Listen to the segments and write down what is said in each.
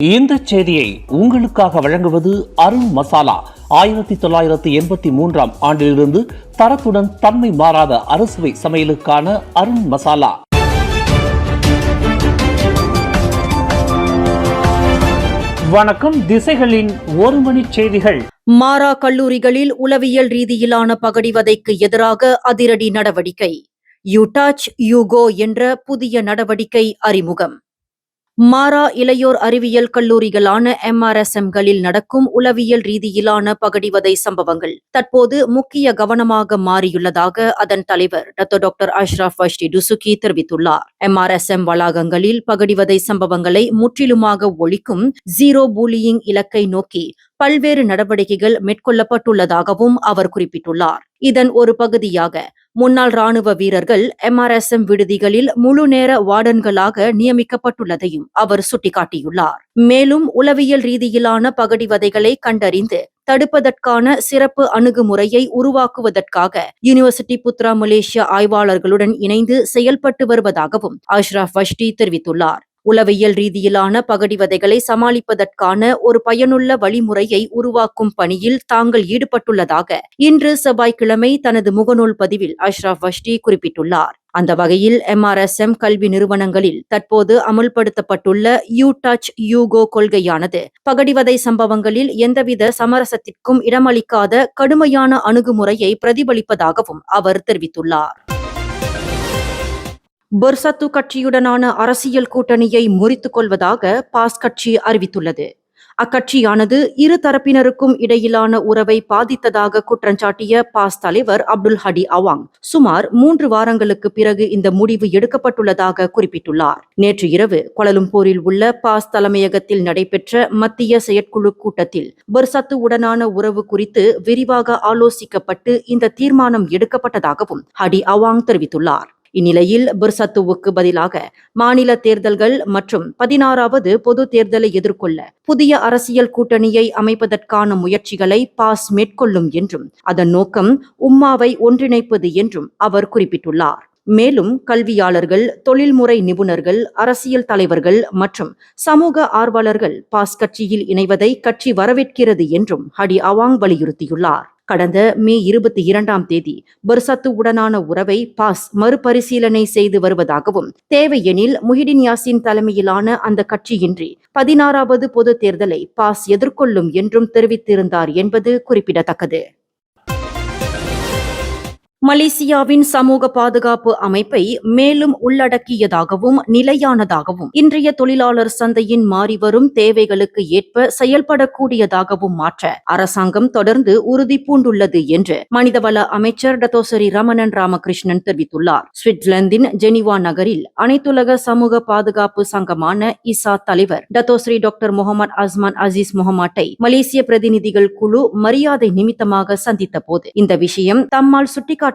இந்த செய்தியை உங்களுக்காக வழங்குவது அருண் மசாலா. 1983 ஆண்டிலிருந்து தரத்துடன் தன்மை மாறாத அறுசுவை சமையலுக்கான அருண் மசாலா. வணக்கம். திசைகளின் ஒரு மணி செய்திகள். மாரா கல்லூரிகளில் உளவியல் ரீதியிலான பகடிவதைக்கு எதிராக அதிரடி நடவடிக்கை. யூ டச் யூ கோ என்ற புதிய நடவடிக்கை அறிமுகம். மாரா இளையோர் அறிவியல் கல்லூரிகளான MRSMகளில் நடக்கும் உளவியல் ரீதியிலான பகடிவதை சம்பவங்கள் தற்போது முக்கிய கவனமாக மாறியுள்ளதாக அதன் தலைவர் டாக்டர் அஷ்ரஃப் வஷ்டி டுசுகி தெரிவித்துள்ளார். MRSM வளாகங்களில் பகடிவதை சம்பவங்களை முற்றிலுமாக ஒழிக்கும் ஜீரோ பூலியிங் இலக்கை நோக்கி பல்வேறு நடவடிக்கைகள் மேற்கொள்ளப்பட்டுள்ளதாகவும் அவர் குறிப்பிட்டுள்ளார். இதன் ஒரு பகுதியாக முன்னாள் ராணுவ வீரர்கள் MRSM விடுதிகளில் முழு நேர வார்டன்களாக நியமிக்கப்பட்டுள்ளதையும் அவர் சுட்டிக்காட்டியுள்ளார். மேலும் உளவியல் ரீதியிலான பகடிவதைகளை கண்டறிந்து தடுப்பதற்கான சிறப்பு அணுகுமுறையை உருவாக்குவதற்காக யூனிவர்சிட்டி புத்ரா மலேசியா ஆய்வாளர்களுடன் இணைந்து செயல்பட்டு வருவதாகவும் அஷ்ரஃப் வஷ்டி தெரிவித்துள்ளார். உளவியல் ரீதியிலான பகடிவதைகளை சமாளிப்பதற்கான ஒரு பயனுள்ள வழிமுறையை உருவாக்கும் பணியில் தாங்கள் ஈடுபட்டுள்ளதாக இன்று செவ்வாய்க்கிழமை தனது முகநூல் பதிவில் அஷ்ரஃப் வஷ்டி குறிப்பிட்டுள்ளார். அந்த வகையில் MRSM கல்வி நிறுவனங்களில் தற்போது அமுல்படுத்தப்பட்டுள்ள யூ டச் யூ கோ கொள்கையானது பகடிவதை சம்பவங்களில் எந்தவித சமரசத்திற்கும் இடமளிக்காத கடுமையான அணுகுமுறையை பிரதிபலிப்பதாகவும் அவர் தெரிவித்துள்ளார். பெர்சத்து கட்சியுடனான அரசியல் கூட்டணியை முறித்துக் கொள்வதாக பாஸ் கட்சி அறிவித்துள்ளது. அக்கட்சியானது இரு தரப்பினருக்கும் இடையிலான உறவை பாதித்ததாக குற்றஞ்சாட்டிய பாஸ் தலைவர் அப்துல் ஹடி அவாங் சுமார் 3 வாரங்களுக்கு பிறகு இந்த முடிவு எடுக்கப்பட்டுள்ளதாக குறிப்பிட்டுள்ளார். நேற்று இரவு கோலாலம்பூரில் உள்ள பாஸ் தலைமையகத்தில் நடைபெற்ற மத்திய செயற்குழு கூட்டத்தில் பெர்சத்து உடனான உறவு குறித்து விரிவாக ஆலோசிக்கப்பட்டு இந்த தீர்மானம் எடுக்கப்பட்டதாகவும் ஹடி அவாங் தெரிவித்துள்ளார். இந்நிலையில் பெர்சத்துவுக்கு பதிலாக மாநில தேர்தல்கள் மற்றும் 16வது பொது தேர்தலை எதிர்கொள்ள புதிய அரசியல் கூட்டணியை அமைப்பதற்கான முயற்சிகளை பாஸ் மேற்கொள்ளும் என்றும் அதன் நோக்கம் உம்மாவை ஒன்றிணைப்பது என்றும் அவர் குறிப்பிட்டுள்ளார். மேலும் கல்வியாளர்கள், தொழில்முறை நிபுணர்கள், அரசியல் தலைவர்கள் மற்றும் சமூக ஆர்வலர்கள் பாஸ் கட்சியில் இணைவதை கட்சி வரவேற்கிறது என்றும் ஹடி அவாங் வலியுறுத்தியுள்ளார். கடந்த மே 22ஆம் தேதி பெர்சத்து உடனான உறவை பாஸ் மறுபரிசீலனை செய்து வருவதாகவும் தேவையெனில் முஹிடின் யாசின் தலைமையிலான அந்த கட்சியின்றி 16வது பொது தேர்தலை பாஸ் எதிர்கொள்ளும் என்றும் தெரிவித்திருந்தார் என்பது குறிப்பிடத்தக்கது. மலேசியாவின் சமூக பாதுகாப்பு அமைப்பை மேலும் உள்ளடக்கியதாகவும் நிலையானதாகவும் இன்றைய தொழிலாளர் சந்தையின் மாறிவரும் தேவைகளுக்கு ஏற்ப செயல்படக்கூடியதாகவும் மாற்ற அரசாங்கம் தொடர்ந்து உறுதி பூண்டுள்ளது என்று மனிதவள அமைச்சர் டத்தோசரி ரமணன் ராமகிருஷ்ணன் தெரிவித்துள்ளார். சுவிட்சர்லாந்தின் ஜெனீவா நகரில் அனைத்துலக சமூக பாதுகாப்பு சங்கமான இசா தலைவர் டத்தோசரி டாக்டர் முகமது அஸ்மான் அசீஸ் முகமாட்டை மலேசிய பிரதிநிதிகள் குழு மரியாதை நிமித்தமாக சந்தித்த போது இந்த விஷயம் தம்மால் சுட்டிக்காட்டப்பட்டதாகவும்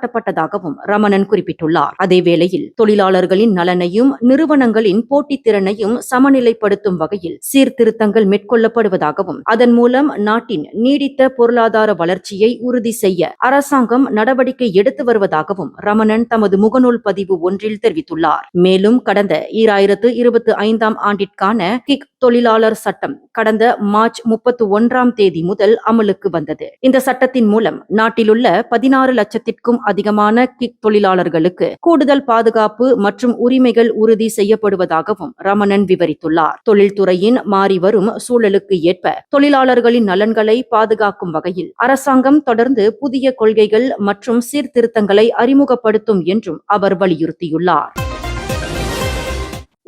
ரமணன் குறிப்பிட்டுள்ளார். அதேவேளையில் தொழிலாளர்களின் நலனையும் நிறுவனங்களின் போட்டித்திறனையும் சமநிலைப்படுத்தும் வகையில் சீர்திருத்தங்கள் மேற்கொள்ளப்படுவதாகவும் அதன் மூலம் நாட்டின் நீடித்த பொருளாதார வளர்ச்சியை உறுதி செய்ய அரசாங்கம் நடவடிக்கை எடுத்து வருவதாகவும் ரமணன் தமது முகநூல் பதிவு ஒன்றில் தெரிவித்துள்ளார். மேலும் கடந்த 2025ஆம் ஆண்டிற்கான கிக் தொழிலாளர் சட்டம் கடந்த மார்ச் 31ஆம் தேதி முதல் அமலுக்கு வந்தது. இந்த சட்டத்தின் மூலம் நாட்டிலுள்ள 16 லட்சத்திற்கும் அதிகமான கிக் தொழிலாளர்களுக்கு கூடுதல் பாதுகாப்பு மற்றும் உரிமைகள் உறுதி செய்யப்படுவதாகவும் ரமணன் விவரித்துள்ளார். தொழில்துறையின் மாறிவரும் சூழலுக்கு ஏற்ப தொழிலாளர்களின் நலன்களை பாதுகாக்கும் வகையில் அரசாங்கம் தொடர்ந்து புதிய கொள்கைகள் மற்றும் சீர்திருத்தங்களை அறிமுகப்படுத்தும் என்றும் அவர் வலியுறுத்தியுள்ளார்.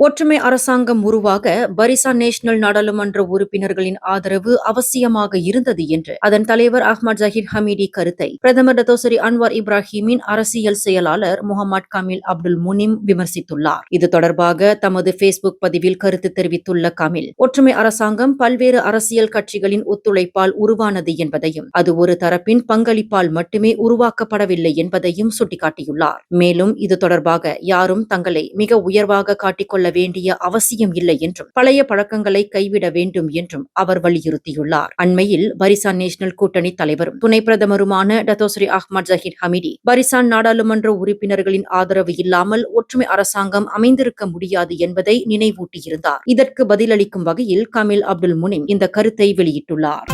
ஒற்றுமை அரசாங்கம் உருவாக பரிசான் நேஷனல் நாடாளுமன்ற உறுப்பினர்களின் ஆதரவு அவசியமாக இருந்தது என்று அதன் தலைவர் அஹ்மத் ஜஹீர் ஹமீடி கருத்தை பிரதமர் டத்தோசரி அன்வார் இப்ராஹிமின் அரசியல் செயலாளர் முகமது கமில் அப்துல் முனிம் விமர்சித்துள்ளார். இது தொடர்பாக தமது பேஸ்புக் பதிவில் கருத்து தெரிவித்துள்ள கமில், ஒற்றுமை அரசாங்கம் பல்வேறு அரசியல் கட்சிகளின் ஒத்துழைப்பால் உருவானது என்பதையும் அது ஒரு தரப்பின் பங்களிப்பால் மட்டுமே உருவாக்கப்படவில்லை என்பதையும் சுட்டிக்காட்டியுள்ளார். மேலும் இது தொடர்பாக யாரும் தங்களை மிக உயர்வாக காட்டிக்கொள்ள கொள்ள வேண்டிய அவசியம் இல்லை என்றும் பழைய பழக்கங்களை கைவிட வேண்டும் என்றும் அவர் வலியுறுத்தியுள்ளார். அண்மையில் பரிசான் நேஷனல் கூட்டணி தலைவரும் துணை பிரதமருமான டத்தோஸ்ரீ அஹ்மத் ஜஹீர் ஹமிடி பரிசான் நாடாளுமன்ற உறுப்பினர்களின் ஆதரவு இல்லாமல் ஒற்றுமை அரசாங்கம் அமைந்திருக்க முடியாது என்பதை நினைவூட்டியிருந்தார். இதற்கு பதிலளிக்கும் வகையில் கமில் அப்துல் முனிம் இந்த கருத்தை வெளியிட்டுள்ளார்.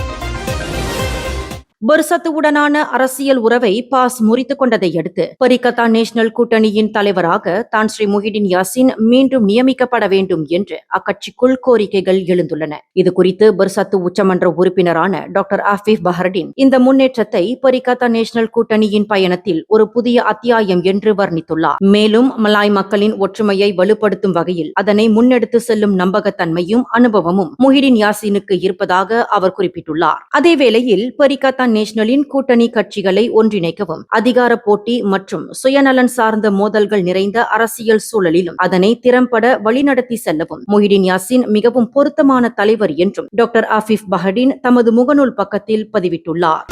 பர்சத்துவுடனான அரசியல் உறவை பாஸ் முறித்துக் கொண்டதை அடுத்து பரிகத்தா நேஷனல் கூட்டணியின் தலைவராக தான் ஸ்ரீ முஹிடின் யாசின் மீண்டும் நியமிக்கப்பட வேண்டும் என்று அக்கட்சிக்குள் கோரிக்கைகள் எழுந்துள்ளன. இதுகுறித்து பர்சத்து உச்சமன்ற உறுப்பினரான டாக்டர் ஆஃபிப் பஹர்டின் இந்த முன்னேற்றத்தை பரிகத்தா நேஷனல் கூட்டணியின் பயணத்தில் ஒரு புதிய அத்தியாயம் என்று வர்ணித்துள்ளார். மேலும் மலாய் மக்களின் ஒற்றுமையை வலுப்படுத்தும் வகையில் அதனை முன்னெடுத்து செல்லும் நம்பகத்தன்மையும் அனுபவமும் முஹிடின் யாசினுக்கு இருப்பதாக அவர் குறிப்பிட்டுள்ளார். அதேவேளையில் பரிகத்தா நேஷனலின் கூட்டணி கட்சிகளை ஒன்றிணைக்கவும் அதிகார போட்டி மற்றும் சுயநலன் சார்ந்த மோதல்கள் நிறைந்த அரசியல் சூழலிலும் அதனை திறம்பட வழிநடத்தி செல்லவும் முஹிடின் யாசின் மிகவும் பொருத்தமான தலைவர் என்றும் டாக்டர் ஆஃபிப் பஹர்டின் தமது முகநூல் பக்கத்தில் பதிவிட்டுள்ளார்.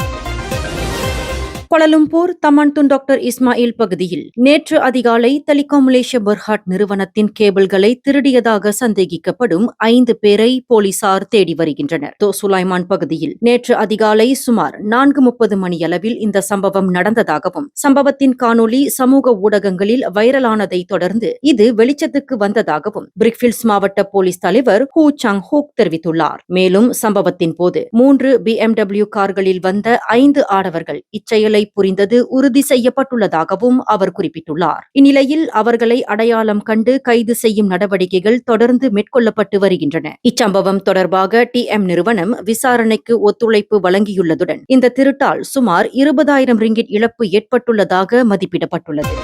கோலாலம்பூர் தமான்துன் டாக்டர் இஸ்மாயில் பகுதியில் நேற்று அதிகாலை டெலிகாம் மலேசியா பெர்ஹாட் நிறுவனத்தின் கேபிள்களை திருடியதாக சந்தேகிக்கப்படும் 5 பேரை போலீசார் தேடி வருகின்றனர். சுலைமான் பகுதியில் நேற்று அதிகாலை சுமார் 4:30 மணியளவில் இந்த சம்பவம் நடந்ததாகவும் சம்பவத்தின் காணொலி சமூக ஊடகங்களில் வைரலானதை தொடர்ந்து இது வெளிச்சத்துக்கு வந்ததாகவும் பிரிக்ஃபீல்ட்ஸ் மாவட்ட போலீஸ் தலைவர் ஹூ சாங் ஹூக் தெரிவித்துள்ளார். மேலும் சம்பவத்தின் போது 3 BMW கார்களில் வந்த 5 ஆடவர்கள் இச்செயலை புரிந்தது உறுதி செய்யப்பட்டுள்ளதாகவும் அவர் குறிப்பிட்டுள்ளார். இந்நிலையில் அவர்களை அடையாளம் கண்டு கைது செய்யும் நடவடிக்கைகள் தொடர்ந்து மேற்கொள்ளப்பட்டு வருகின்றன. இச்சம்பவம் தொடர்பாக TM நிறுவனம் விசாரணைக்கு ஒத்துழைப்பு வழங்கியுள்ளதுடன் இந்த திருட்டால் சுமார் 20,000 ரிங்கிட் இழப்பு ஏற்பட்டுள்ளதாக மதிப்பிடப்பட்டுள்ளது.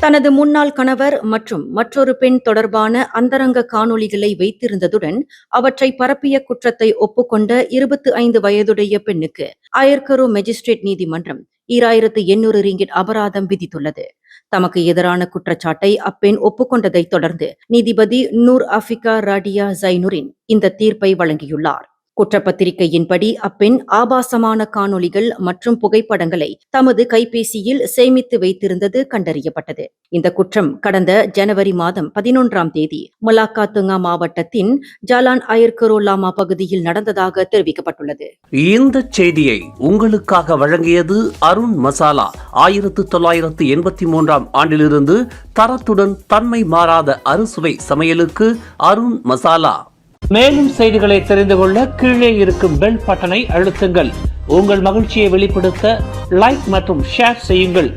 தனது முன்னாள் கணவர் மற்றும் மற்றொரு பெண் தொடர்பான அந்தரங்க காணொளிகளை வைத்திருந்ததுடன் அவற்றை பரப்பிய குற்றத்தை ஒப்புக்கொண்ட 25 வயதுடைய பெண்ணுக்கு அயர்கரு மேஜிஸ்ட்ரேட் நீதிமன்றம் 2,800 ரிங்கிட் அபராதம் விதித்துள்ளது. தமக்கு எதிரான குற்றச்சாட்டை அப்பெண் ஒப்புக்கொண்டதை தொடர்ந்து நீதிபதி நூர் ஆஃபிகா ராடியா ஜைனுரின் இந்த தீர்ப்பை வழங்கியுள்ளார். குற்றப்பத்திரிகையின்படி அப்பெண் ஆபாசமான காணொளிகள் மற்றும் புகைப்படங்களை தமது கைபேசியில் சேமித்து வைத்திருந்தது கண்டறியப்பட்டது. இந்த குற்றம் கடந்த ஜனவரி மாதம் 11ஆம் தேதி மலாக்காத்துங்கா மாவட்டத்தின் ஜாலான் அயர்கரோ லாமா பகுதியில் நடந்ததாக தெரிவிக்கப்பட்டுள்ளது. இந்த செய்தியை உங்களுக்காக வழங்கியது அருண் மசாலா. 1983ஆம் ஆண்டிலிருந்து தரத்துடன் தன்மை மாறாத அறுசுவை சமையலுக்கு அருண் மசாலா. மேலும் செய்திகளை தெரிந்து கொள்ள கீழே இருக்கும் பெல் பட்டனை அழுத்துங்கள். உங்கள் மகிழ்ச்சியை வெளிப்படுத்த லைக் மற்றும் ஷேர் செய்யுங்கள்.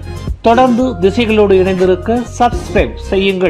தொடர்ந்து திசைகளோடு இணைந்திருக்க சப்ஸ்கிரைப் செய்யுங்கள்.